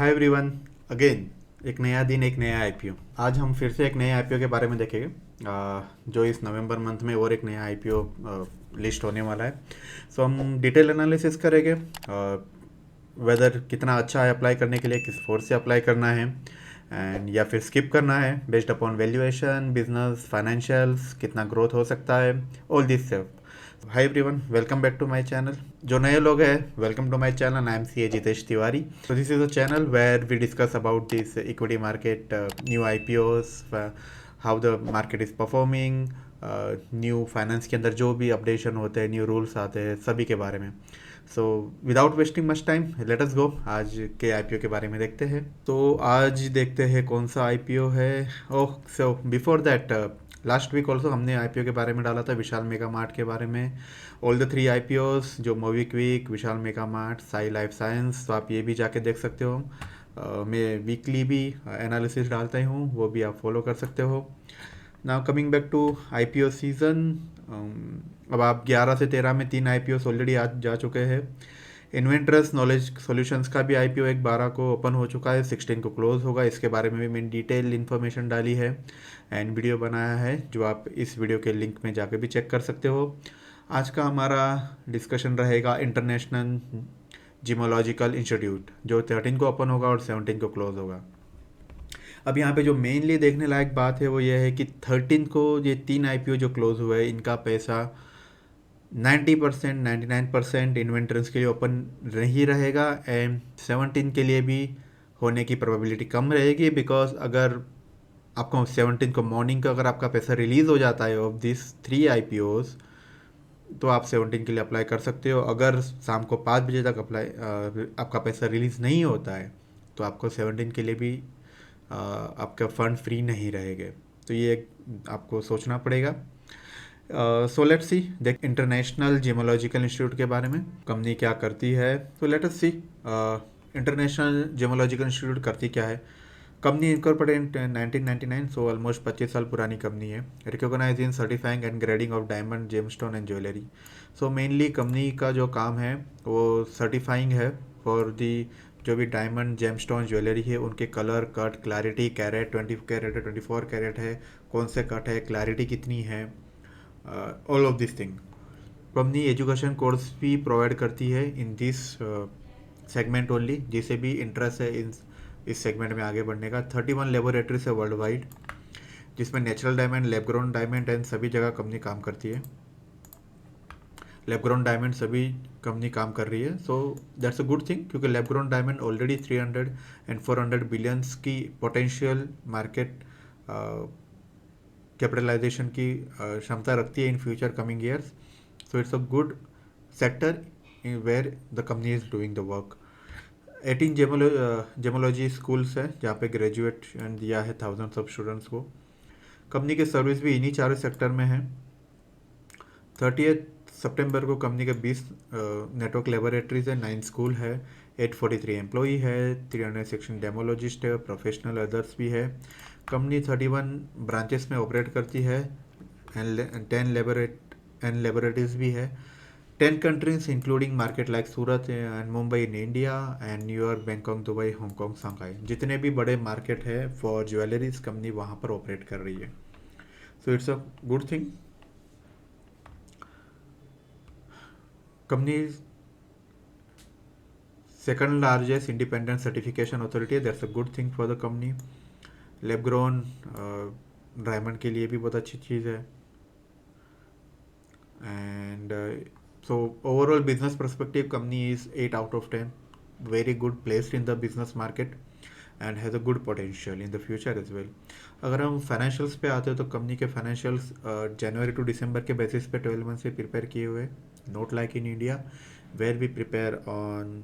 Hi everyone. Again एक नया दिन, एक नया आईपीओ। आज हम फिर से एक नए आईपीओ के बारे में देखेंगे, जो इस नवंबर मंथ में और एक नया आईपीओ लिस्ट होने वाला है। सो हम डिटेल एनालिसिस करेंगे वेदर कितना अच्छा है अप्लाई करने के लिए, किस फोर्स से अप्लाई करना है एंड या फिर स्किप करना है based upon valuation, business, financials, कितना ग्रोथ हो सकता है, ऑल दिस सब। Hi everyone, welcome back to my channel. जो नए लोग हैं, welcome to my channel. I am C A Jitesh Tiwari. So this is a channel where we discuss about this equity market, new IPOs, how the market is performing, new finance के अंदर जो भी updation होते हैं, न्यू रूल्स आते हैं, सभी के बारे में। So without wasting much time, let us go आज के आईपीओ के बारे में देखते हैं। तो आज देखते हैं कौन सा आईपीओ है। Oh, so before that, last week also हमने आईपीओ के बारे में डाला था, विशाल मेगा मार्ट के बारे में। ऑल द थ्री आईपीओस, जो MobiKwik, Vishal Mega Mart, Sai life science, तो आप ये भी जाके देख सकते हो। मैं वीकली भी एनालिसिस डालता हूँ, वो भी आप फॉलो कर सकते हो। Now coming back to IPO season. अब आप 11 से 13 में 3 आईपीओ ऑलरेडी आ जा चुके हैं। इन्वेंट्रस नॉलेज सॉल्यूशंस का भी आईपीओ एक 12 को ओपन हो चुका है, 16 को क्लोज होगा। इसके बारे में भी मैंने डिटेल इन्फॉर्मेशन डाली है एंड वीडियो बनाया है, जो आप इस वीडियो के लिंक में जाके भी चेक कर सकते हो। आज का हमारा डिस्कशन रहेगा इंटरनेशनल जिमोलॉजिकल इंस्टीट्यूट, जो 13 को ओपन होगा और 17 को क्लोज होगा। अब यहाँ पे जो मेनली देखने लायक बात है वो ये है कि 13 को ये 3 आईपीओ जो क्लोज हुए हैं, इनका पैसा 90%, 99% इन्वेंट्रेंस के लिए ओपन नहीं रहेगा एंड 17 के लिए भी होने की प्रोबेबिलिटी कम रहेगी। बिकॉज अगर आपको 17 को मॉर्निंग का अगर आपका पैसा रिलीज़ हो जाता है ऑफ दिस 3 आईपीओज, तो आप 17 के लिए अप्लाई कर सकते हो। अगर शाम को 5 बजे तक आपका पैसा रिलीज़ नहीं होता है, तो आपको 17 के लिए भी आपका फंड फ्री नहीं रहेंगे। तो ये आपको सोचना पड़ेगा। सो लेट्स सी, देख इंटरनेशनल जियोलॉजिकल इंस्टीट्यूट के बारे में कंपनी क्या करती है। तो let us see, international geological institute करती क्या है। Company incorporated in 1999, so almost 25 साल पुरानी कंपनी है। Recognise in certifying and grading of diamond, gemstone and jewellery. So mainly company का जो काम है वो सर्टिफाइंग है फॉर दी जो भी डायमंड, जेमस्टोन, ज्वेलरी है, उनके colour, cut, clarity, carat, 20 carat है, 24 कैरेट है, कौन से कट है, क्लैरिटी कितनी है, all of this thing. Company education course भी प्रोवाइड करती है इन दिस सेगमेंट ओनली, जिसे भी इंटरेस्ट है इन इस सेगमेंट में आगे बढ़ने का। 31 लेबोरेटरीज है वर्ल्ड वाइड, जिसमें natural diamond, lab grown diamond and सभी जगह कंपनी काम करती है। लैब ग्रोन डायमंड सभी कंपनी काम कर रही है। So that's a good thing, क्योंकि lab grown diamond already 300 and 400 billions की पोटेंशियल मार्केट कैपिटलाइजेशन की क्षमता रखती है in future coming years. So it's a good sector where the company is doing the work. 18 gemology schools है, जहाँ पे graduation दिया है थाउजेंड्स ऑफ स्टूडेंट्स को। कंपनी की सर्विस भी इन्हीं चारों सेक्टर में है। 30 सितंबर को कंपनी के 20 नेटवर्क लेबोरेटरीज है, 9 स्कूल है, 843 एम्प्लॉई है, 316 डेमोलॉजिस्ट है, प्रोफेशनल अदर्स भी है। कंपनी 31 ब्रांचेस में ऑपरेट करती है एंड 10 लेबोरेटरीज भी है। 10 countries including market like Surat and Mumbai in India and New York, Bangkok, Dubai, Hong Kong, Shanghai, जितने भी बड़े मार्केट है फॉर ज्वेलरीज, कंपनी वहाँ पर ऑपरेट कर रही है। सो it's a good thing. Company second largest independent certification authority है, that's a good thing for the company. Lab grown diamond के लिए भी बहुत अच्छी चीज़ है। And so overall business perspective, company is 8 out of 10, very good placed in the business market and has a good potential in the future as well. अगर हम financials पे आते हैं तो कंपनी के फाइनेंशियल्स जनवरी टू दिसंबर के basis पे 12 month से प्रिपेयर किए हुए, not like in India where we prepare on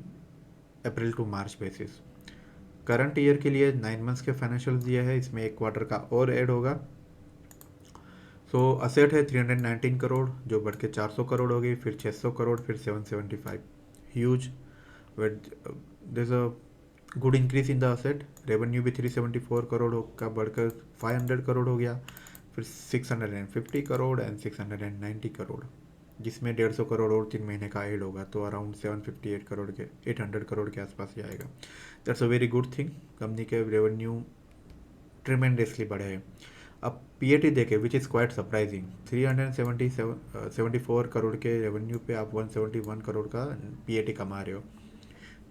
April to March basis. Current year के लिए 9 मंथ्स के फाइनेंशियल दिया है, इसमें एक क्वार्टर का और ऐड होगा। सो असेट है 319 करोड़, जो बढ़ के 400 करोड़ हो गई, फिर 600 करोड़, फिर 775, huge. But this a good increase in the asset. Revenue भी 374 करोड़ का बढ़कर 500 करोड़ हो गया, फिर 650 करोड़ एंड 690 करोड़। जिसमें 150 करोड़ और 3 महीने का एड होगा, तो अराउंड 758 करोड़ के 800 करोड़ के आसपास ही आएगा। That's a very good thing. Company के रेवेन्यू ट्रिमेंडसली बढ़े हैं। अब पीएटी देखे which is quite surprising, 374 crore के रेवेन्यू पे आप 171 करोड़ का पीएटी कमा रहे हो।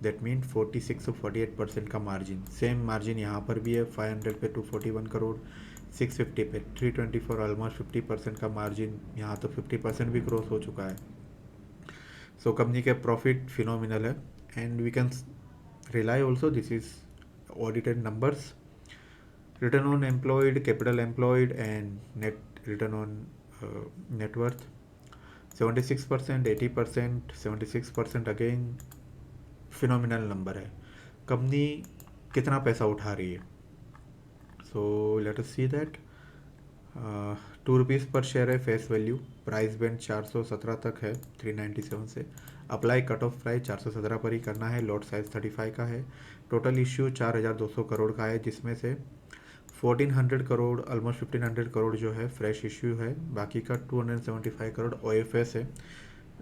दैट मीन 46 to 48% का मार्जिन। सेम मार्जिन यहाँ पर भी है, 500 पे 241 करोड़, 650 पे 324, ऑलमोस्ट 50% का मार्जिन। यहाँ तो 50% भी क्रॉस हो चुका है। सो कंपनी के प्रॉफिट फिनोमिनल है and we can rely also, this is audited numbers. Return on employed, capital employed and net return on net worth 76%, 80%, 76% again phenomenal number है। कंपनी कितना पैसा उठा रही है, so let us see that. 2 rupees पर share है face value, price band 417 तक है 397 से। अप्लाई कट ऑफ प्राइस 417 पर ही करना है। लॉट साइज 35 का है। टोटल इश्यू 4200 करोड़ का है, जिसमें से 1400 करोड़ ऑलमोस्ट 1500 करोड़ जो है फ्रेश इश्यू है। बाकी का 275 करोड़ OFS है,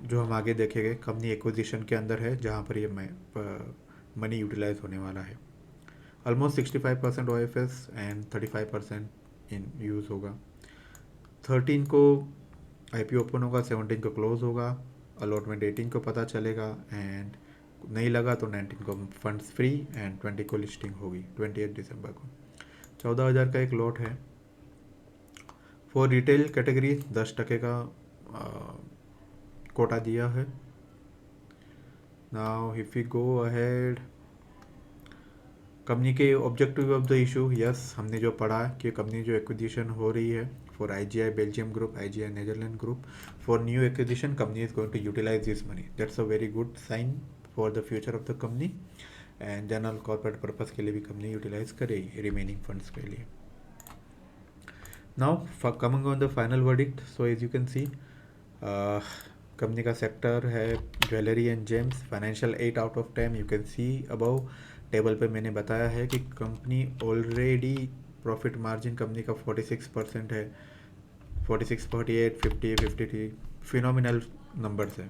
जो हम आगे देखेंगे। कंपनी एक्विजिशन के अंदर है जहाँ पर ये मनी यूटिलाइज होने वाला है। Almost 65% OFS and 35% in use होगा। 13 को IPO ओपन होगा, 17 को क्लोज होगा, अलॉटमेंट 18 को पता चलेगा एंड नहीं लगा तो 19 को फंड्स फ्री एंड 20 को लिस्टिंग होगी 28 दिसंबर को। 14,000 का एक लॉट है। फॉर रिटेल कैटेगरी 10% का कोटा दिया है। Now if you go ahead, company के objective of the issue, yes हमने जो पढ़ा कि कंपनी जो एक्विजिशन हो रही है for IGI Belgium group, IGI Netherland group, for new acquisition company is going to utilise this money. That's a very good sign for the future of the company and general corporate purpose के लिए भी company utilise करेगी remaining funds के लिए। Now coming on the final verdict, so as you can see company का sector है jewellery and gems, financial 8 out of 10। You can C above table पे मैंने बताया है कि company already profit margin company का 46% है, 46, 48, 50, 53 फिनोमिनल नंबर्स है।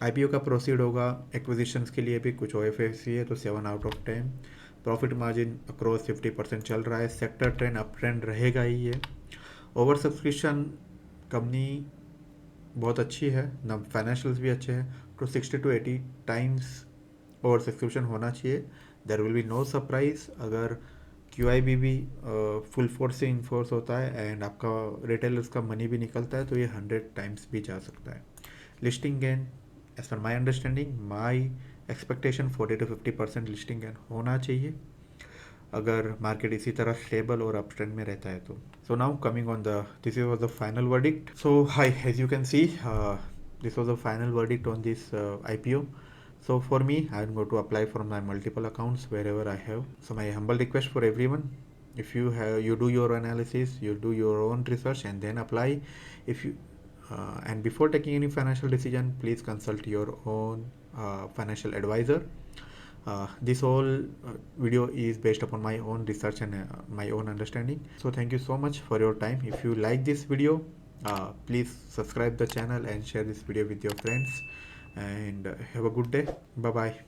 IPO का प्रोसीड होगा, एक्विजिशंस के लिए भी कुछ OFS है तो 7 out of 10। Profit margin across 50% चल रहा है। सेक्टर ट्रेंड अप ट्रेंड रहेगा ही है। ओवर सब्सक्रिप्शन कंपनी बहुत अच्छी है ना, फाइनेंशियल्स भी अच्छे हैं, तो 60 to 80 टाइम्स ओवर सब्सक्रिप्शन होना चाहिए। There will be no surprise अगर QIB भी फुल फोर्स से इन्फोर्स होता है एंड आपका रिटेलर्स का मनी भी निकलता है तो ये 100 टाइम्स भी जा सकता है। Listing gain as per my understanding, my expectation 40 to 50% listing gain होना चाहिए अगर मार्केट इसी तरह स्टेबल और अप ट्रेंड में रहता है तो। So now coming on the, this was the final verdict. So hi, as you can see this was the final verdict on this IPO. So for me, I'm going to apply for my multiple accounts wherever I have. So my humble request for everyone, if you have, you do your analysis, you do your own research and then apply. If you and before taking any financial decision, please consult your own financial advisor. This whole video is based upon my own research and my own understanding. So thank you so much for your time. If you like this video, please subscribe the channel and share this video with your friends and have a good day. Bye bye.